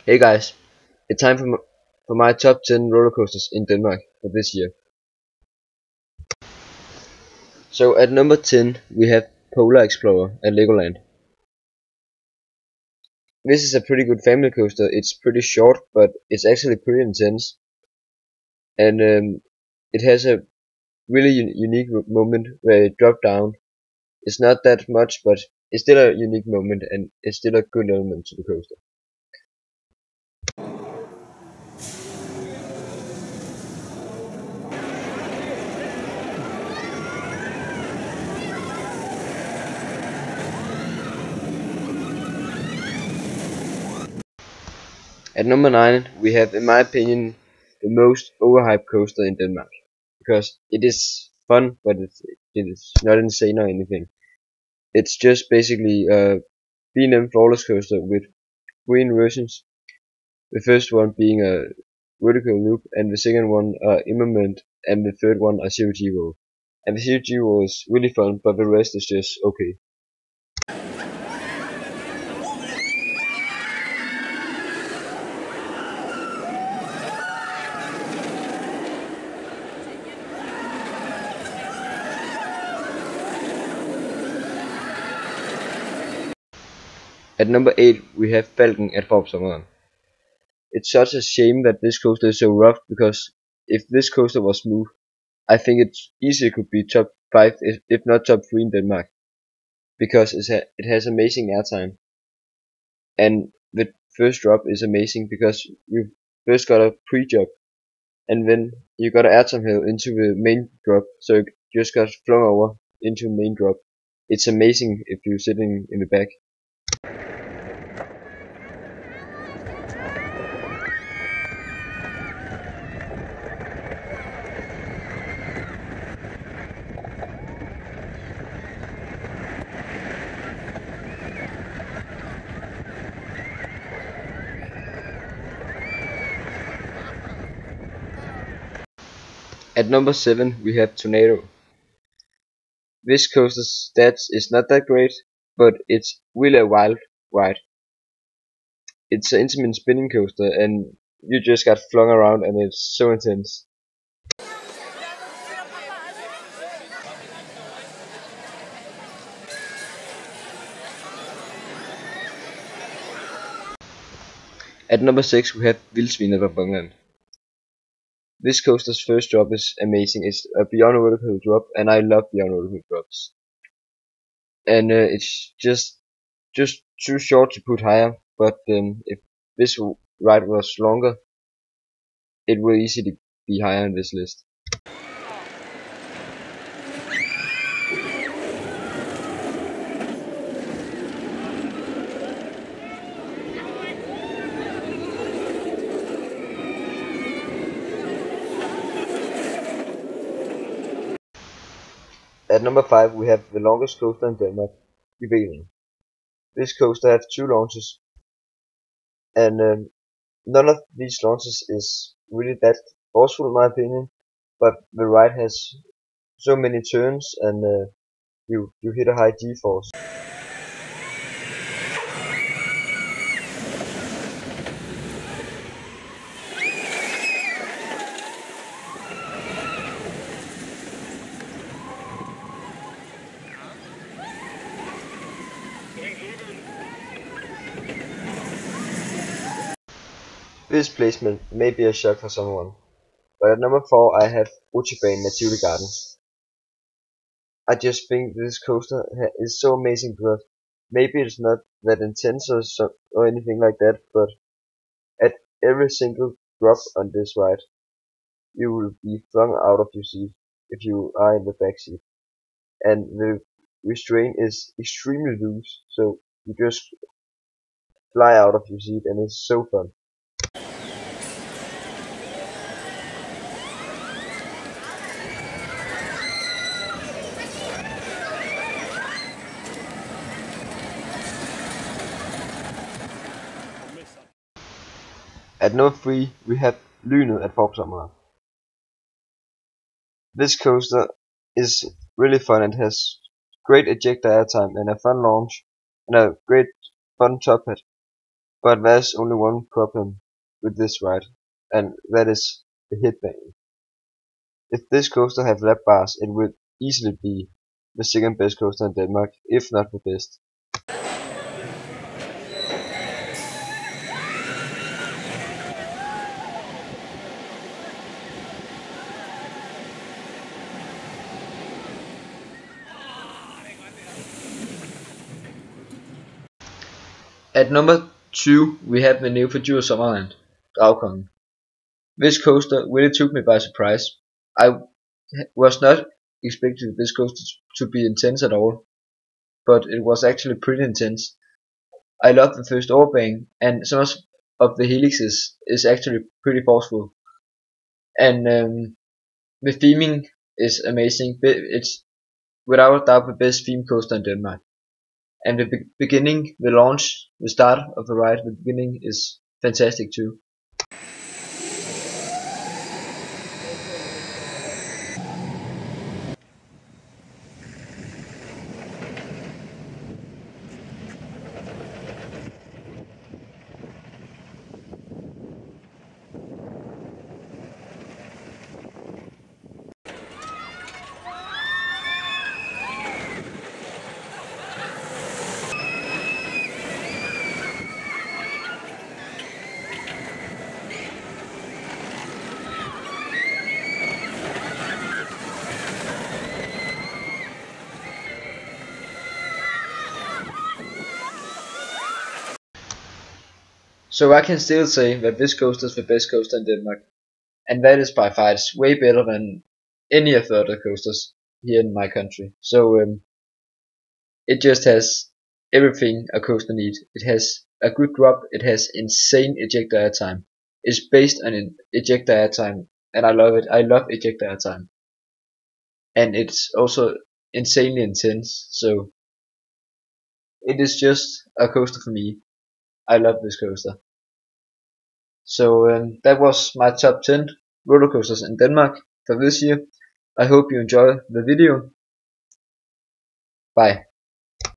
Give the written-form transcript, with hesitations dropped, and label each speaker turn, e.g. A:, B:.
A: Hey guys, it's time for my top 10 roller coasters in Denmark for this year. So at number 10 we have Polar Explorer at Legoland. This is a pretty good family coaster. It's pretty short, but it's actually pretty intense, and it has a really unique moment where it drops down. It's not that much, but it's still a unique moment, and it's still a good element to the coaster. At number 9 we have, in my opinion, the most overhyped coaster in Denmark, because it is fun, but it is not insane or anything. It's just basically a B&M Flawless coaster with three inversions. The first one being a vertical loop, and the second one Immerment, and the third one a zero G roll. And the zero G roll is really fun, but the rest is just okay. At number 8 we have Falken at Forpsommeren. It's such a shame that this coaster is so rough, because if this coaster was smooth, I think it easily could be top 5, if not top 3 in Denmark, because it has amazing airtime, and the first drop is amazing because you first got a pre-drop, and then you got an airtime hill into the main drop, so you just got flung over into main drop. It's amazing if you're sitting in the back. At number 7 we have Tornado. This coaster's stats is not that great, but it's really a wild ride. It's an intimate spinning coaster, and you just got flung around, and it's so intense. At number 6 we have Vildsvinet at Bungland. This coaster's first drop is amazing. It's a beyond vertical drop, and I love beyond vertical drops. And it's just too short to put higher. But if this ride was longer, it would easily be higher on this list. At number 5 we have the longest coaster in Denmark, Juvelen. This coaster has two launches, and none of these launches is really that forceful in my opinion. But the ride has so many turns, and you hit a high G-force. This placement may be a shock for someone, but at number 4 I have Rutsjebanen at Tivoli Garden. I just think this coaster is so amazing, because maybe it's not that intense or anything like that, but at every single drop on this ride, you will be flung out of your seat if you are in the back seat, and the restraint is extremely loose, so you just fly out of your seat, and it's so fun. At number 3 we have Lynet at Forpsommeren. This coaster is really fun and has great ejector airtime and a fun launch and a great fun top hat. But there's only one problem with this ride, and that is the headbanging. If this coaster had lap bars, it would easily be the second best coaster in Denmark, if not the best. At number 2 we have the Neo Djurs Sommerland, Dragkongen. This coaster really took me by surprise. I was not expecting this coaster to be intense at all, but it was actually pretty intense. I love the first overbang, and some of the helixes is actually pretty forceful. And the theming is amazing. It's without doubt the best theme coaster in Denmark. And the beginning, the launch, the start of the ride, the beginning is fantastic too. So I can still say that this coaster is the best coaster in Denmark, and that is by far. It's way better than any of the other coasters here in my country. So it just has everything a coaster needs. It has a good drop, it has insane ejector airtime. It's based on an ejector airtime, and I love it. I love ejector airtime. And it's also insanely intense, so it is just a coaster for me. I love this coaster. So that was my top 10 roller coasters in Denmark for this year. I hope you enjoy the video. Bye.